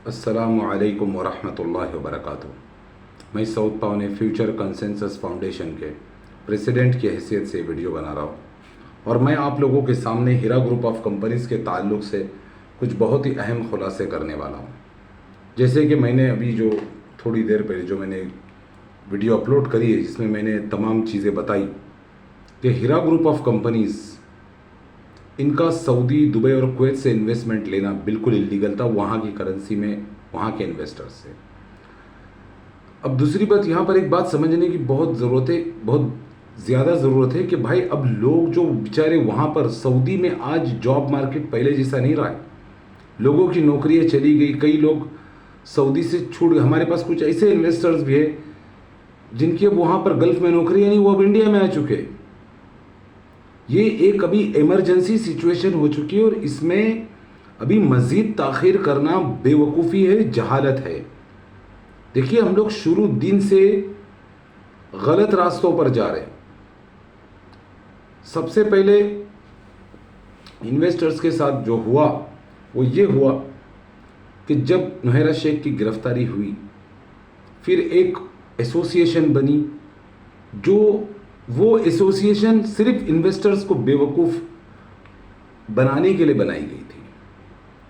अस्सलामुअलैकुम वरहमतुल्लाहि वबरकातुहू। मैं सऊद पावने फ्यूचर कंसेंसस फाउंडेशन के प्रेसिडेंट की हैसियत से वीडियो बना रहा हूँ और मैं आप लोगों के सामने हीरा ग्रुप ऑफ कंपनीज़ के ताल्लुक़ से कुछ बहुत ही अहम खुलासे करने वाला हूँ। जैसे कि मैंने अभी जो थोड़ी देर पहले जो मैंने वीडियो अपलोड करी है, जिसमें मैंने तमाम चीज़ें बताई कि हीरा ग्रुप ऑफ कंपनीज़, इनका सऊदी, दुबई और कुवैत से इन्वेस्टमेंट लेना बिल्कुल इलीगल था, वहाँ की करेंसी में, वहाँ के इन्वेस्टर्स से। अब दूसरी बात, यहाँ पर एक बात समझने की बहुत ज़रूरत है, बहुत ज़्यादा ज़रूरत है कि भाई अब लोग जो बेचारे वहाँ पर सऊदी में, आज जॉब मार्केट पहले जैसा नहीं रहा है। लोगों की नौकरियाँ चली गई, कई लोग सऊदी से छूट गए। हमारे पास कुछ ऐसे इन्वेस्टर्स भी है जिनकी अब वहाँ पर गल्फ़ में नौकरियाँ नहीं, वो अब इंडिया में आ चुके हैं। ये एक अभी इमरजेंसी सिचुएशन हो चुकी है और इसमें अभी मज़ीद ताख़ीर करना बेवकूफ़ी है, जहालत है। देखिए, हम लोग शुरू दिन से गलत रास्तों पर जा रहे हैं। सबसे पहले इन्वेस्टर्स के साथ जो हुआ वो ये हुआ कि जब नोहेरा शेख की गिरफ्तारी हुई, फिर एक एसोसिएशन बनी, जो वो एसोसिएशन सिर्फ इन्वेस्टर्स को बेवकूफ़ बनाने के लिए बनाई गई थी।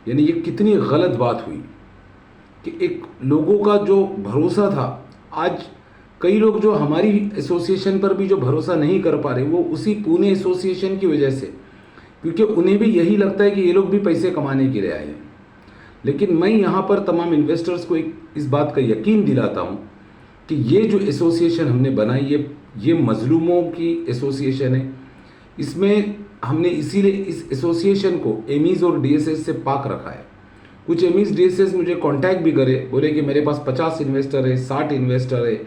यानी ये कितनी गलत बात हुई कि एक लोगों का जो भरोसा था, आज कई लोग जो हमारी एसोसिएशन पर भी जो भरोसा नहीं कर पा रहे, वो उसी पुणे एसोसिएशन की वजह से, क्योंकि उन्हें भी यही लगता है कि ये लोग भी पैसे कमाने के लिए आए हैं। लेकिन मैं यहाँ पर तमाम इन्वेस्टर्स को इस बात का यकीन दिलाता हूँ कि ये जो एसोसिएशन हमने बनाई, ये मजलूमों की एसोसिएशन है। इसमें हमने इसीलिए इस एसोसिएशन को एमीज़ और डीएसएस से पाक रखा है। कुछ एमीज़ डीएसएस मुझे कांटेक्ट भी करे, बोले कि मेरे पास 50 इन्वेस्टर है, 60 इन्वेस्टर है,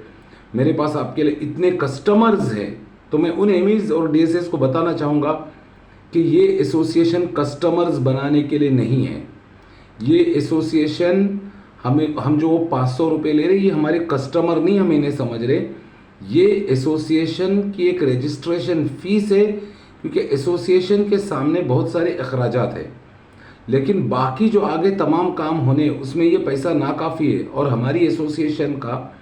मेरे पास आपके लिए इतने कस्टमर्स हैं। तो मैं उन एमीज़ और डीएसएस को बताना चाहूँगा कि ये एसोसिएशन कस्टमर्स बनाने के लिए नहीं है। ये एसोसिएशन हम जो 500 रुपये ले रहे, ये हमारे कस्टमर नहीं, हम इन्हें समझ रहे। ये एसोसिएशन की एक रजिस्ट्रेशन फ़ीस है, क्योंकि एसोसिएशन के सामने बहुत सारे अखराजात हैं, लेकिन बाकी जो आगे तमाम काम होने, उसमें ये पैसा नाकाफ़ी है। और हमारी एसोसिएशन का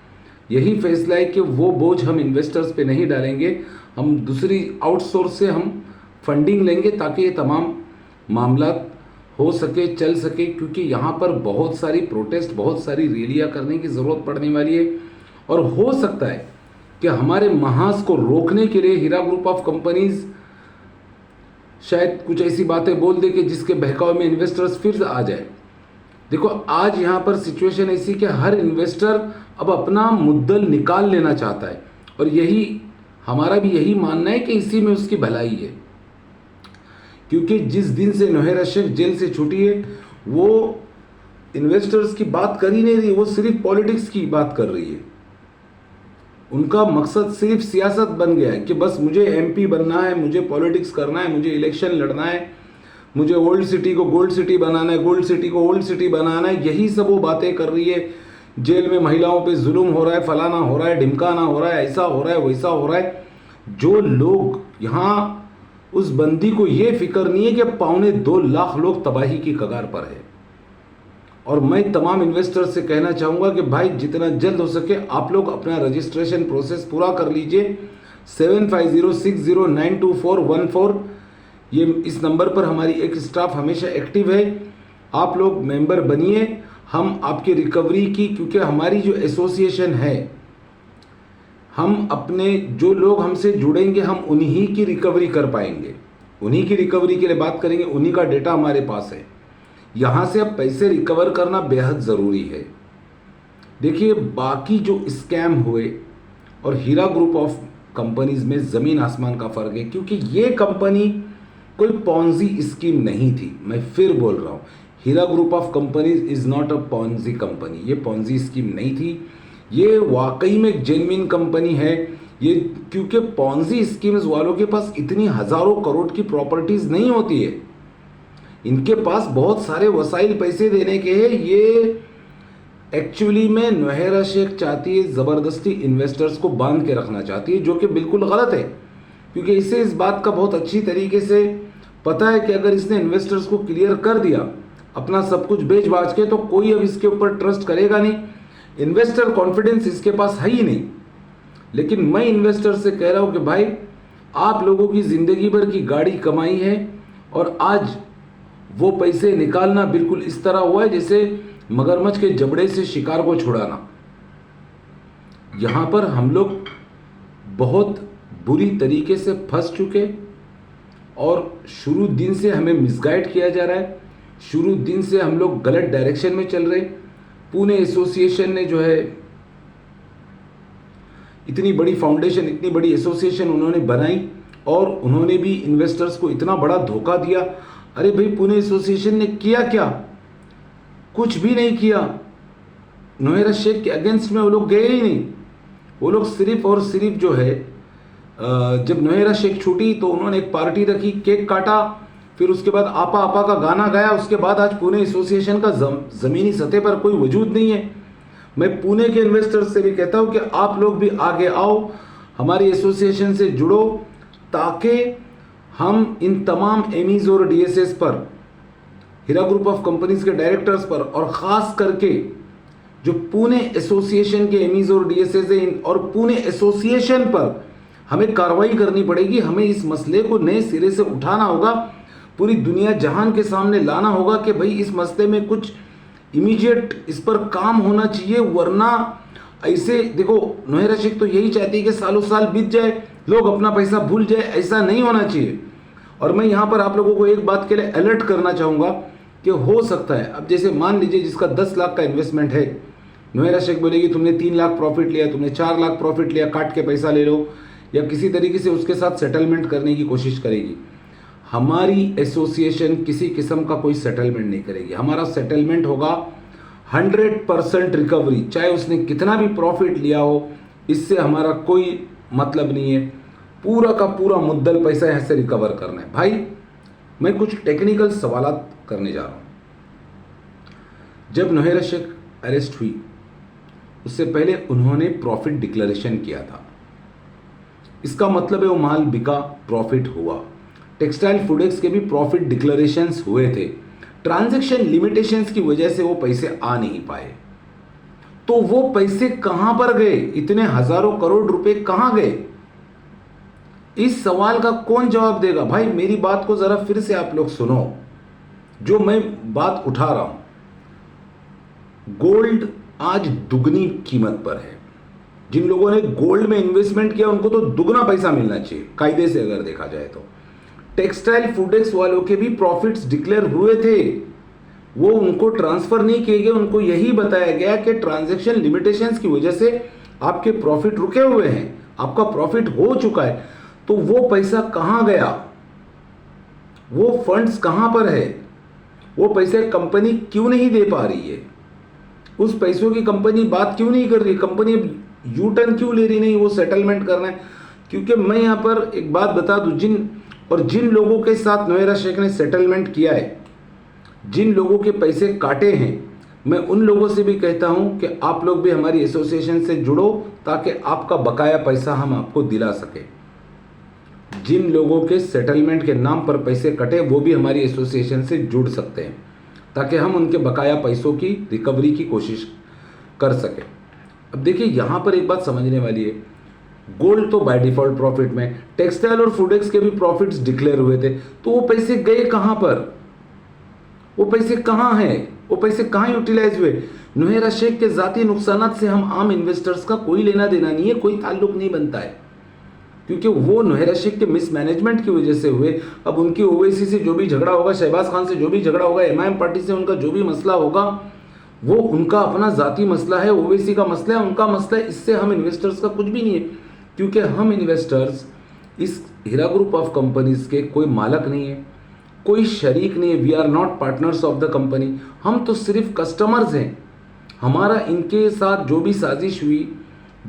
यही फैसला है कि वो बोझ हम इन्वेस्टर्स पे नहीं डालेंगे, हम दूसरी आउटसोर्स से हम फंडिंग लेंगे ताकि ये तमाम मामला हो सके, चल सके। क्योंकि यहाँ पर बहुत सारी प्रोटेस्ट, बहुत सारी रैलियाँ करने की ज़रूरत पड़ने वाली है और हो सकता है कि हमारे महाज को रोकने के लिए हीरा ग्रुप ऑफ कंपनीज़ शायद कुछ ऐसी बातें बोल दे कि जिसके बहकावे में इन्वेस्टर्स फिर आ जाए। देखो, आज यहाँ पर सिचुएशन ऐसी कि हर इन्वेस्टर अब अपना मुद्दल निकाल लेना चाहता है और यही हमारा भी यही मानना है कि इसी में उसकी भलाई है। क्योंकि जिस दिन से नोहेरा शेख जेल से छूटी है, वो इन्वेस्टर्स की बात कर ही नहीं रही, वो सिर्फ पॉलिटिक्स की बात कर रही है। उनका मकसद सिर्फ सियासत बन गया है कि बस मुझे एमपी बनना है, मुझे पॉलिटिक्स करना है, मुझे इलेक्शन लड़ना है, मुझे ओल्ड सिटी को गोल्ड सिटी बनाना है, गोल्ड सिटी को ओल्ड सिटी बनाना है। यही सब वो बातें कर रही है। जेल में महिलाओं पे जुल्म हो रहा है, फलाना हो रहा है, ढिमकाना हो रहा है, ऐसा हो रहा है, वैसा हो रहा है। जो लोग यहाँ, उस बंदी को ये फिक्र नहीं है कि 2.25 लाख लोग तबाही की कगार पर है। और मैं तमाम इन्वेस्टर्स से कहना चाहूँगा कि भाई, जितना जल्द हो सके आप लोग अपना रजिस्ट्रेशन प्रोसेस पूरा कर लीजिए। 7506092414, ये इस नंबर पर हमारी एक स्टाफ हमेशा एक्टिव है। आप लोग मेंबर बनिए, हम आपकी रिकवरी की, क्योंकि हमारी जो एसोसिएशन है, हम अपने जो लोग हमसे जुड़ेंगे, हम उन्हीं की रिकवरी कर पाएंगे, उन्हीं की रिकवरी के लिए बात करेंगे, उन्हीं का डेटा हमारे पास है। यहाँ से अब पैसे रिकवर करना बेहद ज़रूरी है। देखिए, बाकी जो स्कैम हुए और हीरा ग्रुप ऑफ कंपनीज़ में ज़मीन आसमान का फ़र्क है, क्योंकि ये कंपनी कोई पॉन्जी स्कीम नहीं थी। मैं फिर बोल रहा हूँ, Heera group of companies is not a Ponzi company. ये पॉन्जी स्कीम नहीं थी, ये वाकई में एक जेन्युइन कंपनी है। ये क्योंकि पॉन्जी स्कीम्स वालों के पास इतनी हज़ारों करोड़ की प्रॉपर्टीज़ नहीं होती है, इनके पास बहुत सारे वसाइल पैसे देने के हैं। ये एक्चुअली में नोहेरा शेख चाहती है, ज़बरदस्ती इन्वेस्टर्स को बांध के रखना चाहती है, जो कि बिल्कुल गलत है। क्योंकि इसे इस बात का बहुत अच्छी तरीके से पता है कि अगर इसने इन्वेस्टर्स को क्लियर कर दिया, अपना सब कुछ बेच बाच के, तो कोई अब इसके ऊपर ट्रस्ट करेगा नहीं। इन्वेस्टर कॉन्फिडेंस इसके पास है ही नहीं। लेकिन मैं इन्वेस्टर से कह रहा हूं कि भाई, आप लोगों की जिंदगी भर की गाड़ी कमाई है और आज वो पैसे निकालना बिल्कुल इस तरह हुआ है जैसे मगरमच्छ के जबड़े से शिकार को छुड़ाना। यहां पर हम लोग बहुत बुरी तरीके से फंस चुके और शुरू दिन से हमें मिसगाइड किया जा रहा है। शुरू दिन से हम लोग गलत डायरेक्शन में चल रहे। पुणे एसोसिएशन ने जो है इतनी बड़ी फाउंडेशन, इतनी बड़ी एसोसिएशन उन्होंने बनाई और उन्होंने भी इन्वेस्टर्स को इतना बड़ा धोखा दिया। अरे भाई, पुणे एसोसिएशन ने किया क्या? कुछ भी नहीं किया। नोहेरा शेख के अगेंस्ट में वो लोग गए ही नहीं। वो लोग सिर्फ और सिर्फ जो है, जब नोहेरा शेख छूटी तो उन्होंने एक पार्टी रखी, केक काटा, फिर उसके बाद आपा आपा का गाना गाया। उसके बाद आज पुणे एसोसिएशन का ज़मीनी सतह पर कोई वजूद नहीं है। मैं पुणे के इन्वेस्टर्स से भी कहता हूं कि आप लोग भी आगे आओ, हमारी एसोसिएशन से जुड़ो, ताकि हम इन तमाम एमीज और डीएसएस पर, हीरा ग्रुप ऑफ कंपनीज के डायरेक्टर्स पर, और ख़ास करके जो पुणे एसोसिएशन के एमीज और डीएसएस हैं और पुणे एसोसिएशन पर हमें कार्रवाई करनी पड़ेगी। हमें इस मसले को नए सिरे से उठाना होगा, पूरी दुनिया जहान के सामने लाना होगा कि भाई इस मसले में कुछ इमीडिएट इस पर काम होना चाहिए। वरना ऐसे देखो, नोहेरा शेख तो यही चाहती है कि सालों साल बीत जाए, लोग अपना पैसा भूल जाए। ऐसा नहीं होना चाहिए। और मैं यहाँ पर आप लोगों को एक बात के लिए अलर्ट करना चाहूँगा कि हो सकता है, अब जैसे मान लीजिए जिसका 10 लाख का इन्वेस्टमेंट है, नोहेरा शेख बोलेगी तुमने 3 लाख प्रॉफिट लिया, तुमने 4 लाख प्रॉफिट लिया, काट के पैसा ले लो, या किसी तरीके से उसके साथ सेटलमेंट करने की कोशिश करेगी। हमारी एसोसिएशन किसी किस्म का कोई सेटलमेंट नहीं करेगी। हमारा सेटलमेंट होगा 100% रिकवरी, चाहे उसने कितना भी प्रॉफिट लिया हो, इससे हमारा कोई मतलब नहीं है। पूरा का पूरा मुद्दल पैसा यहाँ से रिकवर करना है। भाई, मैं कुछ टेक्निकल सवालात करने जा रहा हूँ। जब नोहेरा शेख अरेस्ट हुई, उससे पहले उन्होंने प्रॉफिट डिक्लेरेशन किया था। इसका मतलब है वो माल बिका, प्रॉफिट हुआ। टेक्सटाइल फूडेक्स के भी प्रॉफिट डिक्लेरेशंस हुए थे। ट्रांजैक्शन लिमिटेशंस की वजह से वो पैसे आ नहीं पाए। तो वो पैसे कहां पर गए? इतने हजारों करोड़ रुपए कहां गए? इस सवाल का कौन जवाब देगा? भाई, मेरी बात को जरा फिर से आप लोग सुनो, जो मैं बात उठा रहा हूं। गोल्ड आज दुगनी कीमत पर है। जिन लोगों ने गोल्ड में इन्वेस्टमेंट किया उनको तो दुगना पैसा मिलना चाहिए, कायदे से अगर देखा जाए तो। टेक्सटाइल फूडेक्स वालों के भी प्रॉफिट्स डिक्लेयर हुए थे, वो उनको ट्रांसफर नहीं किए गए। उनको यही बताया गया कि ट्रांजैक्शन लिमिटेशंस की वजह से आपके प्रॉफिट रुके हुए हैं, आपका प्रॉफिट हो चुका है। तो वो पैसा कहां गया? वो फंड्स कहां पर है? वो पैसे कंपनी क्यों नहीं दे पा रही है? उस पैसों की कंपनी बात क्यों नहीं कर रही? कंपनी यू टर्न क्यों ले रही नहीं? वो सेटलमेंट करना है। क्योंकि मैं यहां पर एक बात बता दूं, जिन लोगों के साथ नोहेरा शेख ने सेटलमेंट किया है, जिन लोगों के पैसे काटे हैं, मैं उन लोगों से भी कहता हूं कि आप लोग भी हमारी एसोसिएशन से जुड़ो, ताकि आपका बकाया पैसा हम आपको दिला सके। जिन लोगों के सेटलमेंट के नाम पर पैसे कटे, वो भी हमारी एसोसिएशन से जुड़ सकते हैं, ताकि हम उनके बकाया पैसों की रिकवरी की कोशिश कर सकें। अब देखिए, यहाँ पर एक बात समझने वाली है। गोल्ड तो बाय डिफॉल्ट प्रॉफिट में, टेक्सटाइल और फूडेक्स के भी प्रॉफिट्स डिक्लेयर हुए थे, तो वो पैसे गए कहां पर? वो पैसे कहां हैं? वो पैसे कहां यूटिलाइज हुए? नोहेरा शेख के जाती नुकसानात से हम आम इन्वेस्टर्स का कोई लेना देना नहीं है, कोई ताल्लुक नहीं बनता है, क्योंकि वो नोहेरा शेख के मिसमैनेजमेंट की वजह से हुए। अब उनकी ओवैसी से जो भी झगड़ा होगा, शहबाज खान से जो भी झगड़ा होगा, एमआईएम पार्टी से उनका जो भी मसला होगा, वो उनका अपना जाती मसला है, ओवैसी का मसला है, उनका मसला है। इससे हम इन्वेस्टर्स का कुछ भी नहीं है, क्योंकि हम इन्वेस्टर्स इस हीरा ग्रुप ऑफ कंपनीज के कोई मालक नहीं है, कोई शरीक नहीं है। We are not partners of the company. हम तो सिर्फ कस्टमर्स हैं। हमारा इनके साथ जो भी साजिश हुई,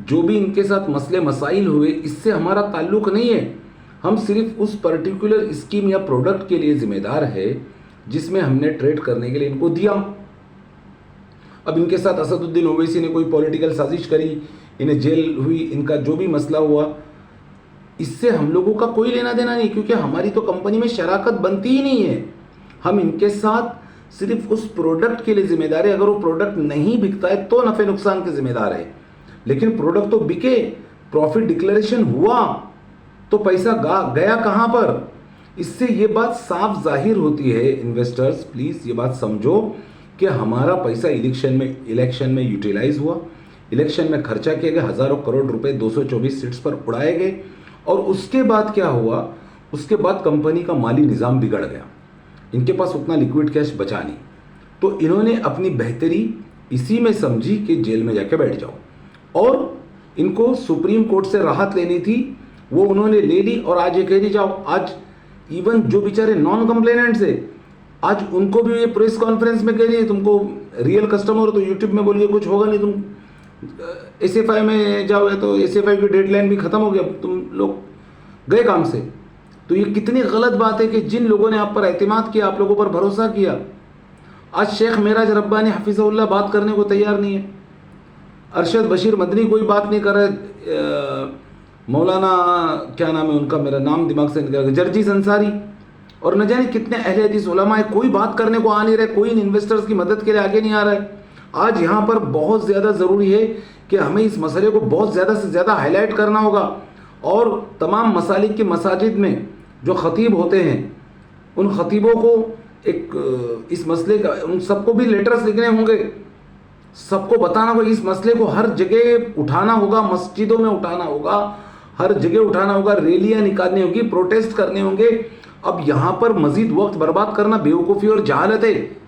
जो भी इनके साथ मसले मसाइल हुए, इससे हमारा ताल्लुक नहीं है। हम सिर्फ उस पर्टिकुलर स्कीम या प्रोडक्ट के लिए जिम्मेदार है जिसमें हमने ट्रेड करने के लिए इनको दिया। अब इनके साथ असदुद्दीन ओवैसी ने कोई पॉलिटिकल साजिश करी, इन्हें जेल हुई, इनका जो भी मसला हुआ, इससे हम लोगों का कोई लेना देना नहीं, क्योंकि हमारी तो कंपनी में शराकत बनती ही नहीं है। हम इनके साथ सिर्फ उस प्रोडक्ट के लिए जिम्मेदार है। अगर वो प्रोडक्ट नहीं बिकता है तो नफे नुकसान के जिम्मेदार है, लेकिन प्रोडक्ट तो बिके, प्रॉफिट डिक्लेरेशन हुआ, तो पैसा गया कहां पर? इससे ये बात साफ जाहिर होती है, इन्वेस्टर्स प्लीज ये बात समझो कि हमारा पैसा इलेक्शन में यूटिलाइज हुआ, इलेक्शन में खर्चा किया गया, हजारों करोड़ रुपए 224 सीट्स पर उड़ाए गए, और उसके बाद क्या हुआ? उसके बाद कंपनी का माली निज़ाम बिगड़ गया, इनके पास उतना लिक्विड कैश बचा नहीं, तो इन्होंने अपनी बेहतरी इसी में समझी कि जेल में जाके बैठ जाओ, और इनको सुप्रीम कोर्ट से राहत लेनी थी, वो उन्होंने ले ली, और आज ये कह दी जाओ। आज इवन जो बेचारे नॉन कंप्लेनेंट्स है, आज उनको भी ये प्रेस कॉन्फ्रेंस में कह दिए तुमको रियल कस्टमर तो यूट्यूब में बोलिए कुछ होगा नहीं, तुम SFI में जाओगे तो SFI की डेडलाइन भी खत्म हो गया, तुम लोग गए काम से। तो ये कितनी गलत बात है कि जिन लोगों ने आप पर एतमाद किया, आप लोगों पर भरोसा किया, आज शेख मेराज रब्बानी हफिज़हुल्लाह बात करने को तैयार नहीं है, अरशद बशीर मदनी कोई बात नहीं कर रहे, मौलाना क्या नाम है उनका, मेरा नाम दिमाग से निकल गया, जर्जीस अंसारी, और न जाने कितने अहले हदीस उलमा है, कोई बात करने को आ नहीं रहे, कोई इन इन्वेस्टर्स की मदद के लिए आगे नहीं आ रहा है। आज यहाँ पर बहुत ज़्यादा ज़रूरी है कि हमें इस मसले को बहुत ज़्यादा से ज़्यादा हाईलाइट करना होगा, और तमाम मसालिक के मसाजिद में जो ख़तीब होते हैं, उन ख़तीबों को एक इस मसले का, उन सबको भी लेटर्स लिखने होंगे, सबको बताना होगा, इस मसले को हर जगह उठाना होगा, मस्जिदों में उठाना होगा, हर जगह उठाना होगा, रैलियाँ निकालनी होगी, प्रोटेस्ट करने होंगे। अब यहाँ पर मजीद वक्त बर्बाद करना बेवकूफ़ी और जहालत है।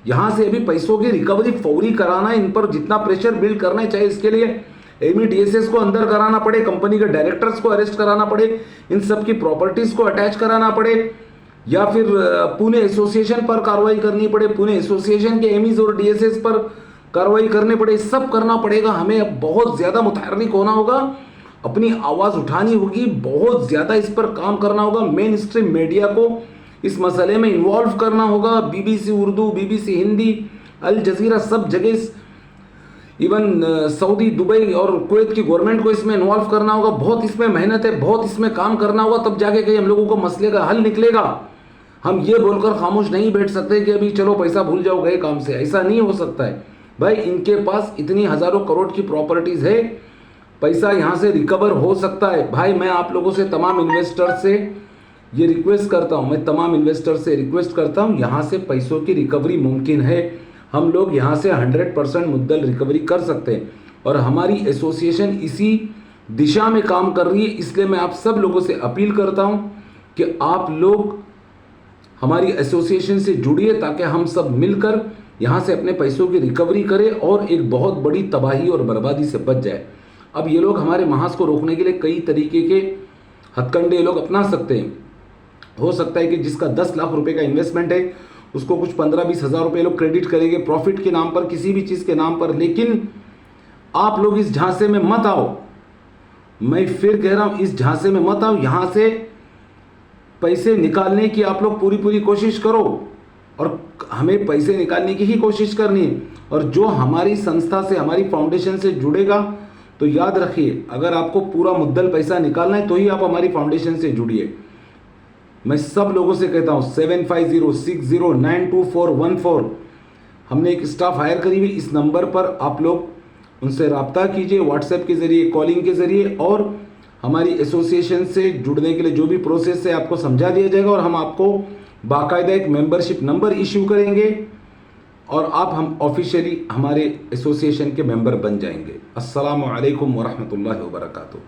यहाँ से अभी पैसों की रिकवरी फौरी कराना है, इन पर जितना प्रेशर बिल्ड करना है, चाहे इसके लिए MEDSS को अंदर कराना पड़े, कंपनी के डायरेक्टर्स को अरेस्ट कराना पड़े, इन सब की प्रॉपर्टीज़ को अटैच कराना पड़े, या फिर पुणे एसोसिएशन पर कार्रवाई करनी पड़े, पुणे एसोसिएशन के एमीज और DSS पर कार्रवाई करने पड़े, सब करना पड़ेगा। हमें अब बहुत ज़्यादा मुतहर्रिक होना होगा, अपनी आवाज़ उठानी होगी, बहुत ज़्यादा इस पर काम करना होगा, मेन स्ट्रीम मीडिया को इस मसले में इन्वॉल्व करना होगा, BBC उर्दू, BBC हिंदी, अल जजीरा, सब जगह, इवन सऊदी, दुबई और कुवैत की गवर्नमेंट को इसमें इन्वॉल्व करना होगा। बहुत इसमें मेहनत है, बहुत इसमें काम करना होगा, तब जाके कहीं हम लोगों को मसले का हल निकलेगा। हम ये बोलकर खामोश नहीं बैठ सकते कि अभी चलो पैसा भूल जाओ, गए काम से, ऐसा नहीं हो सकता है भाई। इनके पास इतनी हज़ारों करोड़ की प्रॉपर्टीज़ है, पैसा यहाँ से रिकवर हो सकता है भाई। मैं आप लोगों से, तमाम इन्वेस्टर से ये रिक्वेस्ट करता हूँ, मैं तमाम इन्वेस्टर से रिक्वेस्ट करता हूँ, यहाँ से पैसों की रिकवरी मुमकिन है। हम लोग यहाँ से 100% मुद्दल रिकवरी कर सकते हैं, और हमारी एसोसिएशन इसी दिशा में काम कर रही है। इसलिए मैं आप सब लोगों से अपील करता हूँ कि आप लोग हमारी एसोसिएशन से जुड़िए, ताकि हम सब मिलकर यहाँ से अपने पैसों की रिकवरी करें और एक बहुत बड़ी तबाही और बर्बादी से बच जाए। अब ये लोग हमारे महाज को रोकने के लिए कई तरीके के हथकंडे लोग अपना सकते हैं। हो सकता है कि जिसका 10 लाख रुपए का इन्वेस्टमेंट है, उसको कुछ 15-20 हज़ार रुपये लोग क्रेडिट करेंगे प्रॉफिट के नाम पर, किसी भी चीज़ के नाम पर। लेकिन आप लोग इस झांसे में मत आओ, मैं फिर कह रहा हूँ, इस झांसे में मत आओ। यहाँ से पैसे निकालने की आप लोग पूरी कोशिश करो, और हमें पैसे निकालने की ही कोशिश करनी है। और जो हमारी संस्था से, हमारी फाउंडेशन से जुड़ेगा, तो याद रखिए, अगर आपको पूरा मुद्दल पैसा निकालना है तो ही आप हमारी फाउंडेशन से जुड़िए। मैं सब लोगों से कहता हूँ 7506092414, हमने एक स्टाफ हायर करी हुई, इस नंबर पर आप लोग उनसे रब्ता कीजिए, व्हाट्सएप के ज़रिए, कॉलिंग के ज़रिए, और हमारी एसोसिएशन से जुड़ने के लिए जो भी प्रोसेस है आपको समझा दिया जाएगा, और हम आपको बाकायदा एक मेंबरशिप नंबर इशू करेंगे, और आप हम ऑफिशियली हमारे एसोसिएशन के मेंबर बन जाएंगे। अस्सलामु अलैकुम वरहमतुल्लाहि वबरकातुहू।